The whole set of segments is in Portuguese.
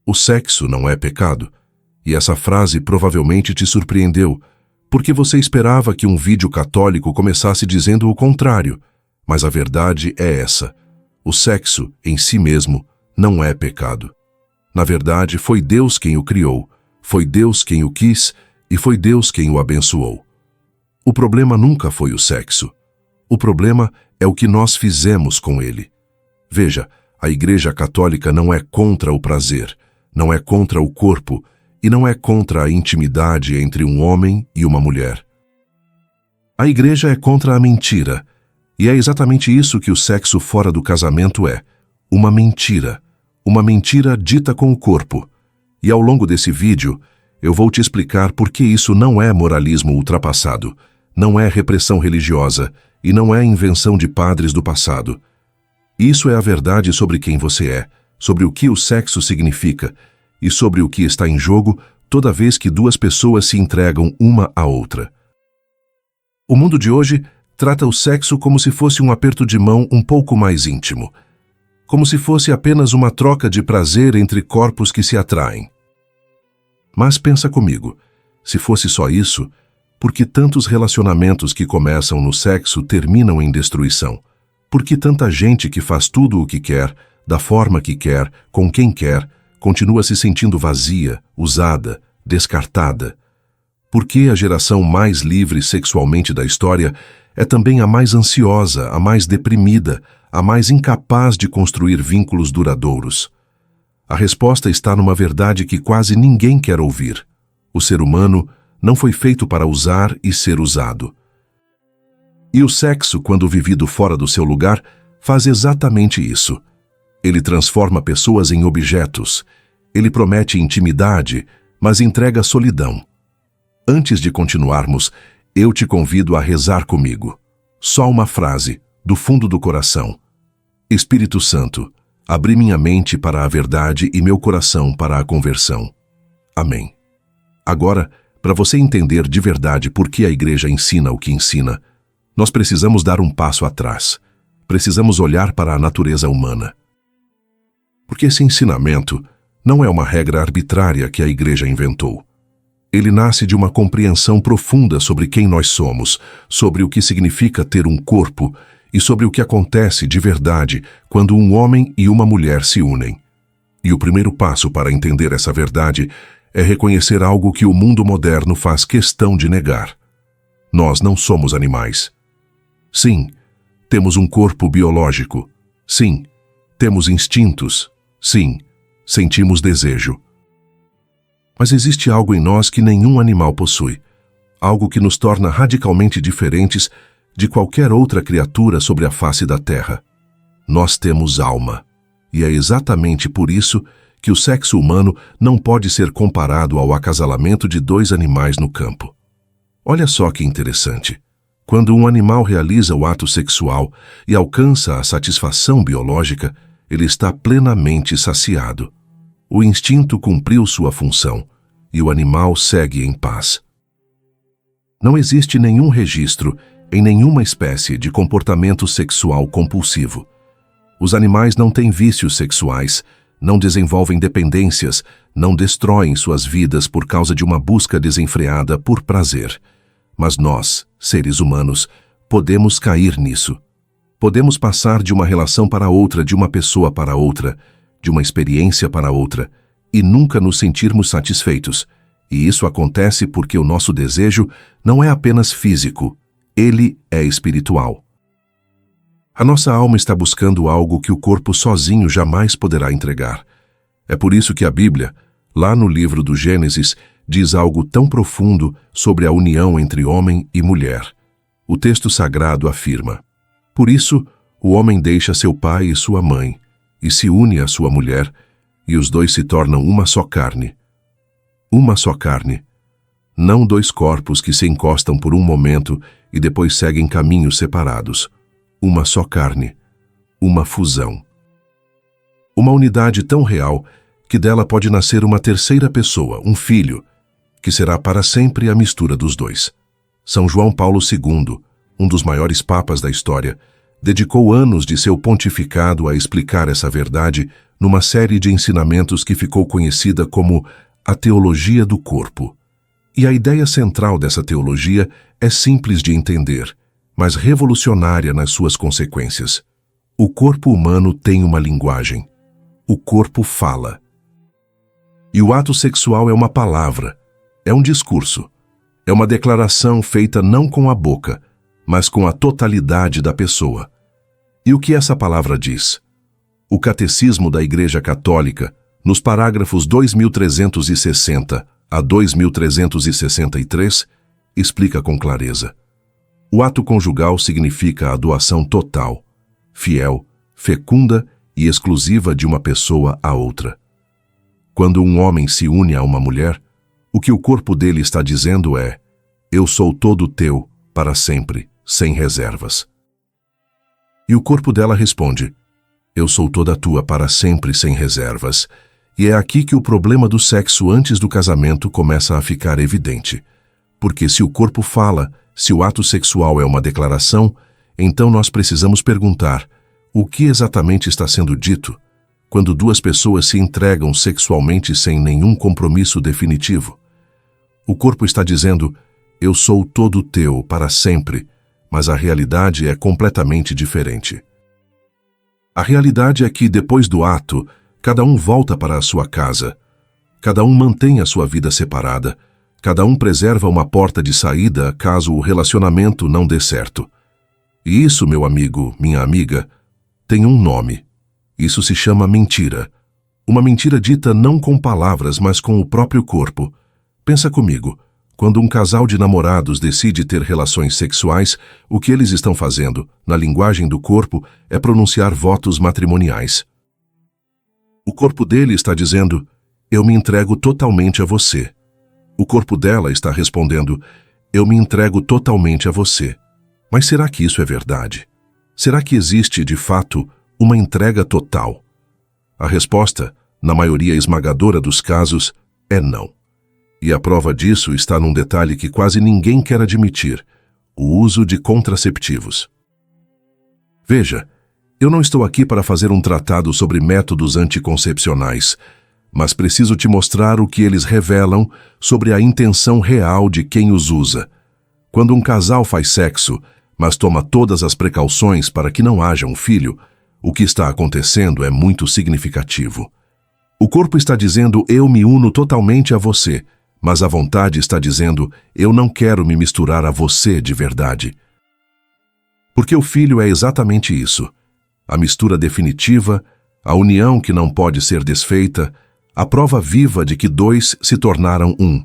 O sexo não é pecado. E essa frase provavelmente te surpreendeu, porque você esperava que um vídeo católico começasse dizendo o contrário. Mas a verdade é essa: o sexo, em si mesmo, não é pecado. Na verdade, foi Deus quem o criou, foi Deus quem o quis e foi Deus quem o abençoou. O problema nunca foi o sexo. O problema é o que nós fizemos com ele. Veja, a Igreja Católica não é contra o prazer, não é contra o corpo e não é contra a intimidade entre um homem e uma mulher. A Igreja é contra a mentira, e é exatamente isso que o sexo fora do casamento é: uma mentira dita com o corpo. E ao longo desse vídeo, eu vou te explicar por que isso não é moralismo ultrapassado, não é repressão religiosa e não é invenção de padres do passado. Isso é a verdade sobre quem você é, sobre o que o sexo significa e sobre o que está em jogo toda vez que duas pessoas se entregam uma à outra. O mundo de hoje trata o sexo como se fosse um aperto de mão um pouco mais íntimo, como se fosse apenas uma troca de prazer entre corpos que se atraem. Mas pensa comigo, se fosse só isso, por que tantos relacionamentos que começam no sexo terminam em destruição? Por que tanta gente que faz tudo o que quer, da forma que quer, com quem quer, continua se sentindo vazia, usada, descartada? Por que a geração mais livre sexualmente da história é também a mais ansiosa, a mais deprimida, a mais incapaz de construir vínculos duradouros? A resposta está numa verdade que quase ninguém quer ouvir: o ser humano não foi feito para usar e ser usado. E o sexo, quando vivido fora do seu lugar, faz exatamente isso. Ele transforma pessoas em objetos. Ele promete intimidade, mas entrega solidão. Antes de continuarmos, eu te convido a rezar comigo. Só uma frase, do fundo do coração: Espírito Santo, abri minha mente para a verdade e meu coração para a conversão. Amém. Agora, para você entender de verdade por que a Igreja ensina o que ensina, nós precisamos dar um passo atrás. Precisamos olhar para a natureza humana. Porque esse ensinamento não é uma regra arbitrária que a Igreja inventou. Ele nasce de uma compreensão profunda sobre quem nós somos, sobre o que significa ter um corpo e sobre o que acontece de verdade quando um homem e uma mulher se unem. E o primeiro passo para entender essa verdade é reconhecer algo que o mundo moderno faz questão de negar. Nós não somos animais. Sim, temos um corpo biológico. Sim, temos instintos. Sim, sentimos desejo. Mas existe algo em nós que nenhum animal possui, algo que nos torna radicalmente diferentes de qualquer outra criatura sobre a face da Terra. Nós temos alma, e é exatamente por isso que o sexo humano não pode ser comparado ao acasalamento de dois animais no campo. Olha só que interessante. Quando um animal realiza o ato sexual e alcança a satisfação biológica, ele está plenamente saciado. O instinto cumpriu sua função e o animal segue em paz. Não existe nenhum registro em nenhuma espécie de comportamento sexual compulsivo. Os animais não têm vícios sexuais, não desenvolvem dependências, não destroem suas vidas por causa de uma busca desenfreada por prazer. Mas nós, seres humanos, podemos cair nisso. Podemos passar de uma relação para outra, de uma pessoa para outra, de uma experiência para outra, e nunca nos sentirmos satisfeitos. E isso acontece porque o nosso desejo não é apenas físico, ele é espiritual. A nossa alma está buscando algo que o corpo sozinho jamais poderá entregar. É por isso que a Bíblia, lá no livro do Gênesis, diz algo tão profundo sobre a união entre homem e mulher. O texto sagrado afirma: por isso, o homem deixa seu pai e sua mãe, e se une à sua mulher, e os dois se tornam uma só carne. Uma só carne. Não dois corpos que se encostam por um momento e depois seguem caminhos separados. Uma só carne. Uma fusão. Uma unidade tão real que dela pode nascer uma terceira pessoa, um filho, que será para sempre a mistura dos dois. São João Paulo II, um dos maiores papas da história, dedicou anos de seu pontificado a explicar essa verdade numa série de ensinamentos que ficou conhecida como a teologia do corpo. E a ideia central dessa teologia é simples de entender, mas revolucionária nas suas consequências. O corpo humano tem uma linguagem. O corpo fala. E o ato sexual é uma palavra, é um discurso, é uma declaração feita não com a boca, mas com a totalidade da pessoa. E o que essa palavra diz? O Catecismo da Igreja Católica, nos parágrafos 2360 a 2363, explica com clareza. O ato conjugal significa a doação total, fiel, fecunda e exclusiva de uma pessoa à outra. Quando um homem se une a uma mulher, o que o corpo dele está dizendo é: eu sou todo teu, para sempre, sem reservas. E o corpo dela responde: eu sou toda tua para sempre, sem reservas. E é aqui que o problema do sexo antes do casamento começa a ficar evidente. Porque se o corpo fala, se o ato sexual é uma declaração, então nós precisamos perguntar: o que exatamente está sendo dito quando duas pessoas se entregam sexualmente sem nenhum compromisso definitivo? O corpo está dizendo: eu sou todo teu para sempre, mas a realidade é completamente diferente. A realidade é que, depois do ato, cada um volta para a sua casa, cada um mantém a sua vida separada, cada um preserva uma porta de saída caso o relacionamento não dê certo. E isso, meu amigo, minha amiga, tem um nome. Isso se chama mentira. Uma mentira dita não com palavras, mas com o próprio corpo. Pensa comigo, quando um casal de namorados decide ter relações sexuais, o que eles estão fazendo, na linguagem do corpo, é pronunciar votos matrimoniais. O corpo dele está dizendo: eu me entrego totalmente a você. O corpo dela está respondendo: eu me entrego totalmente a você. Mas será que isso é verdade? Será que existe, de fato, uma entrega total? A resposta, na maioria esmagadora dos casos, é não. E a prova disso está num detalhe que quase ninguém quer admitir: o uso de contraceptivos. Veja, eu não estou aqui para fazer um tratado sobre métodos anticoncepcionais, mas preciso te mostrar o que eles revelam sobre a intenção real de quem os usa. Quando um casal faz sexo, mas toma todas as precauções para que não haja um filho, o que está acontecendo é muito significativo. O corpo está dizendo: eu me uno totalmente a você, mas a vontade está dizendo: eu não quero me misturar a você de verdade. Porque o filho é exatamente isso. A mistura definitiva, a união que não pode ser desfeita, a prova viva de que dois se tornaram um.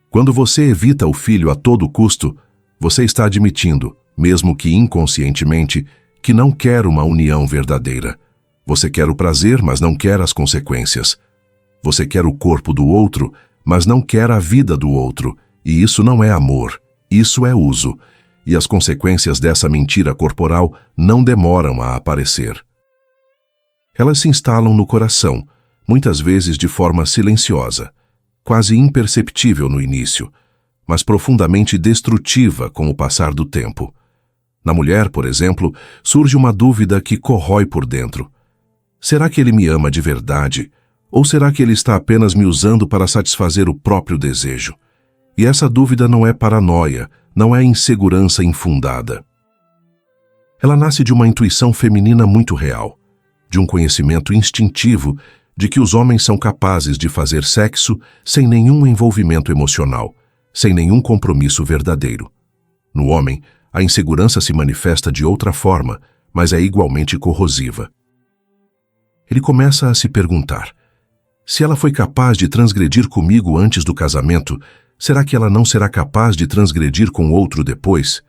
Quando você evita o filho a todo custo, você está admitindo, mesmo que inconscientemente, que não quer uma união verdadeira. Você quer o prazer, mas não quer as consequências. Você quer o corpo do outro, mas não quer a vida do outro. E isso não é amor, isso é uso. E as consequências dessa mentira corporal não demoram a aparecer. Elas se instalam no coração, muitas vezes de forma silenciosa, quase imperceptível no início, mas profundamente destrutiva com o passar do tempo. Na mulher, por exemplo, surge uma dúvida que corrói por dentro. Será que ele me ama de verdade? Ou será que ele está apenas me usando para satisfazer o próprio desejo? E essa dúvida não é paranoia, não é insegurança infundada. Ela nasce de uma intuição feminina muito real, de um conhecimento instintivo de que os homens são capazes de fazer sexo sem nenhum envolvimento emocional, sem nenhum compromisso verdadeiro. No homem, a insegurança se manifesta de outra forma, mas é igualmente corrosiva. Ele começa a se perguntar: se ela foi capaz de transgredir comigo antes do casamento, será que ela não será capaz de transgredir com outro depois?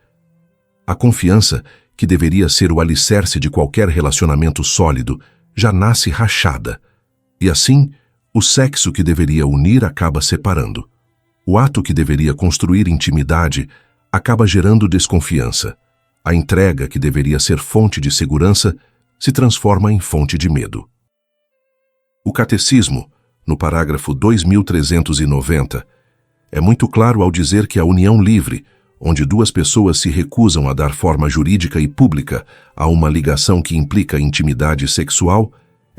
A confiança, que deveria ser o alicerce de qualquer relacionamento sólido, já nasce rachada. E assim, o sexo que deveria unir acaba separando. O ato que deveria construir intimidade acaba gerando desconfiança. A entrega que deveria ser fonte de segurança se transforma em fonte de medo. O Catecismo, no parágrafo 2390, é muito claro ao dizer que a união livre, onde duas pessoas se recusam a dar forma jurídica e pública a uma ligação que implica intimidade sexual,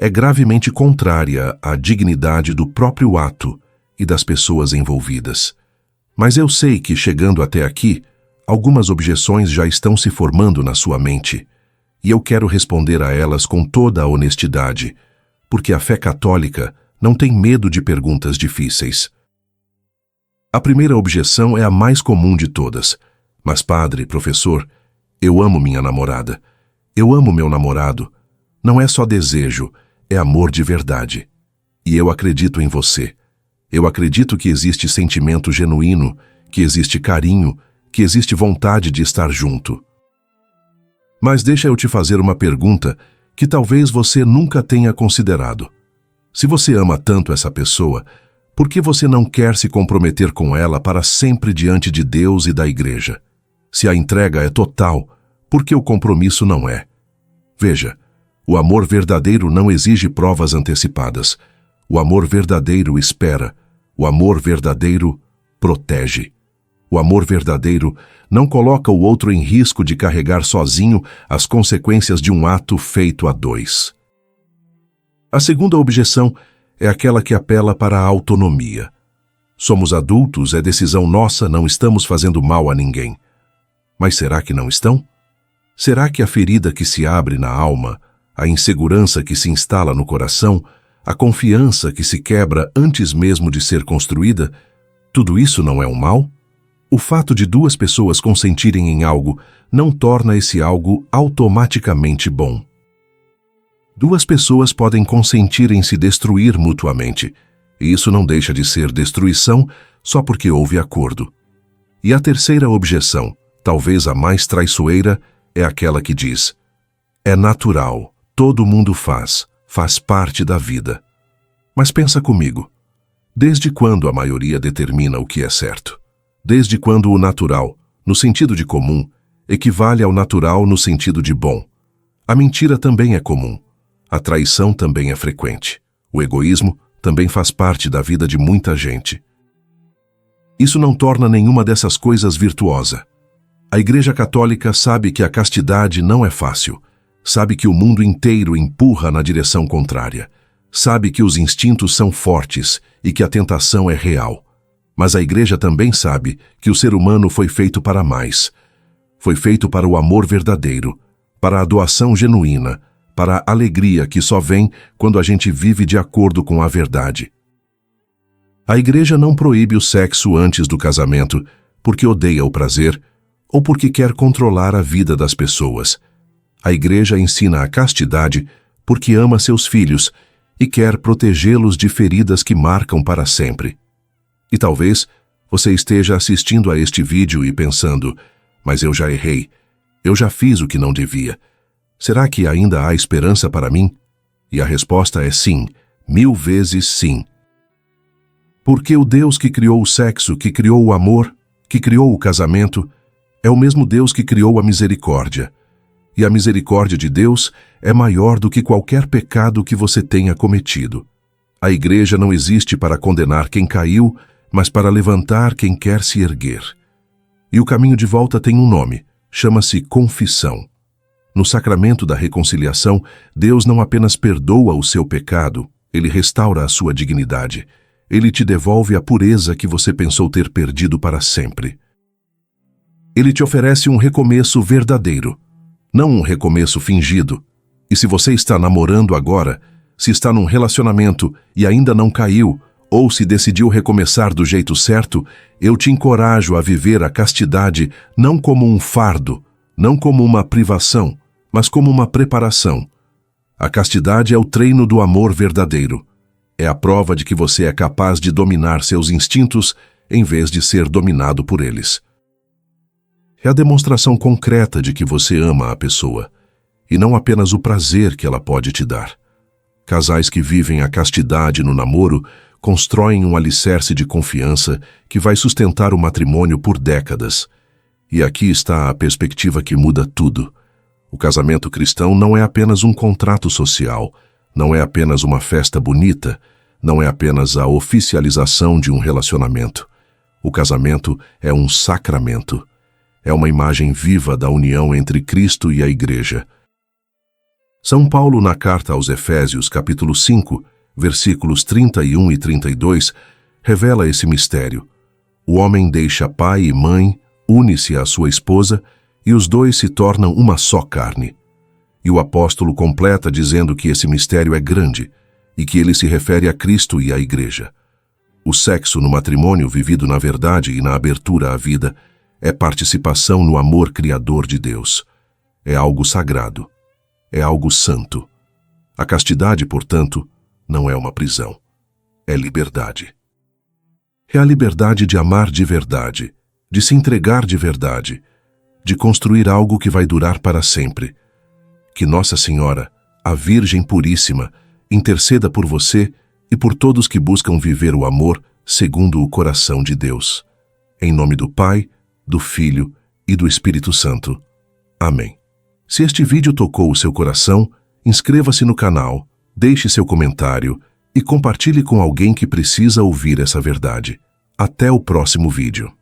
é gravemente contrária à dignidade do próprio ato e das pessoas envolvidas. Mas eu sei que, chegando até aqui, algumas objeções já estão se formando na sua mente, e eu quero responder a elas com toda a honestidade, porque a fé católica não tem medo de perguntas difíceis. A primeira objeção é a mais comum de todas. Mas, padre, professor, eu amo minha namorada. Eu amo meu namorado. Não é só desejo, é amor de verdade. E eu acredito em você. Eu acredito que existe sentimento genuíno, que existe carinho, que existe vontade de estar junto. Mas deixa eu te fazer uma pergunta que talvez você nunca tenha considerado. Se você ama tanto essa pessoa, por que você não quer se comprometer com ela para sempre diante de Deus e da Igreja? Se a entrega é total, por que o compromisso não é? Veja, o amor verdadeiro não exige provas antecipadas. O amor verdadeiro espera. O amor verdadeiro protege. O amor verdadeiro não coloca o outro em risco de carregar sozinho as consequências de um ato feito a dois. A segunda objeção é aquela que apela para a autonomia. Somos adultos, é decisão nossa, não estamos fazendo mal a ninguém. Mas será que não estão? Será que a ferida que se abre na alma, a insegurança que se instala no coração, a confiança que se quebra antes mesmo de ser construída, tudo isso não é um mal? O fato de duas pessoas consentirem em algo não torna esse algo automaticamente bom. Duas pessoas podem consentir em se destruir mutuamente, e isso não deixa de ser destruição só porque houve acordo. E a terceira objeção, talvez a mais traiçoeira, é aquela que diz: é natural, todo mundo faz parte da vida. Mas pensa comigo, desde quando a maioria determina o que é certo? Desde quando o natural, no sentido de comum, equivale ao natural no sentido de bom? A mentira também é comum. A traição também é frequente. O egoísmo também faz parte da vida de muita gente. Isso não torna nenhuma dessas coisas virtuosa. A Igreja Católica sabe que a castidade não é fácil. Sabe que o mundo inteiro empurra na direção contrária. Sabe que os instintos são fortes e que a tentação é real. Mas a Igreja também sabe que o ser humano foi feito para mais. Foi feito para o amor verdadeiro, para a doação genuína, para a alegria que só vem quando a gente vive de acordo com a verdade. A Igreja não proíbe o sexo antes do casamento porque odeia o prazer ou porque quer controlar a vida das pessoas. A Igreja ensina a castidade porque ama seus filhos e quer protegê-los de feridas que marcam para sempre. E talvez você esteja assistindo a este vídeo e pensando: mas eu já errei, eu já fiz o que não devia. Será que ainda há esperança para mim? E a resposta é sim, 1000 vezes sim. Porque o Deus que criou o sexo, que criou o amor, que criou o casamento, é o mesmo Deus que criou a misericórdia. E a misericórdia de Deus é maior do que qualquer pecado que você tenha cometido. A Igreja não existe para condenar quem caiu, mas para levantar quem quer se erguer. E o caminho de volta tem um nome, chama-se confissão. No sacramento da reconciliação, Deus não apenas perdoa o seu pecado, Ele restaura a sua dignidade. Ele te devolve a pureza que você pensou ter perdido para sempre. Ele te oferece um recomeço verdadeiro, não um recomeço fingido. E se você está namorando agora, se está num relacionamento e ainda não caiu, ou se decidiu recomeçar do jeito certo, eu te encorajo a viver a castidade não como um fardo, não como uma privação, mas como uma preparação. A castidade é o treino do amor verdadeiro. É a prova de que você é capaz de dominar seus instintos em vez de ser dominado por eles. É a demonstração concreta de que você ama a pessoa, e não apenas o prazer que ela pode te dar. Casais que vivem a castidade no namoro constroem um alicerce de confiança que vai sustentar o matrimônio por décadas. E aqui está a perspectiva que muda tudo. O casamento cristão não é apenas um contrato social, não é apenas uma festa bonita, não é apenas a oficialização de um relacionamento. O casamento é um sacramento. É uma imagem viva da união entre Cristo e a Igreja. São Paulo, na carta aos Efésios, capítulo 5, versículos 31 e 32, revela esse mistério. O homem deixa pai e mãe, une-se à sua esposa, e os dois se tornam uma só carne. E o apóstolo completa dizendo que esse mistério é grande e que ele se refere a Cristo e à Igreja. O sexo no matrimônio vivido na verdade e na abertura à vida é participação no amor criador de Deus. É algo sagrado. É algo santo. A castidade, portanto, não é uma prisão. É liberdade. É a liberdade de amar de verdade, de se entregar de verdade, de construir algo que vai durar para sempre. Que Nossa Senhora, a Virgem Puríssima, interceda por você e por todos que buscam viver o amor segundo o coração de Deus. Em nome do Pai, do Filho e do Espírito Santo. Amém. Se este vídeo tocou o seu coração, inscreva-se no canal, deixe seu comentário e compartilhe com alguém que precisa ouvir essa verdade. Até o próximo vídeo.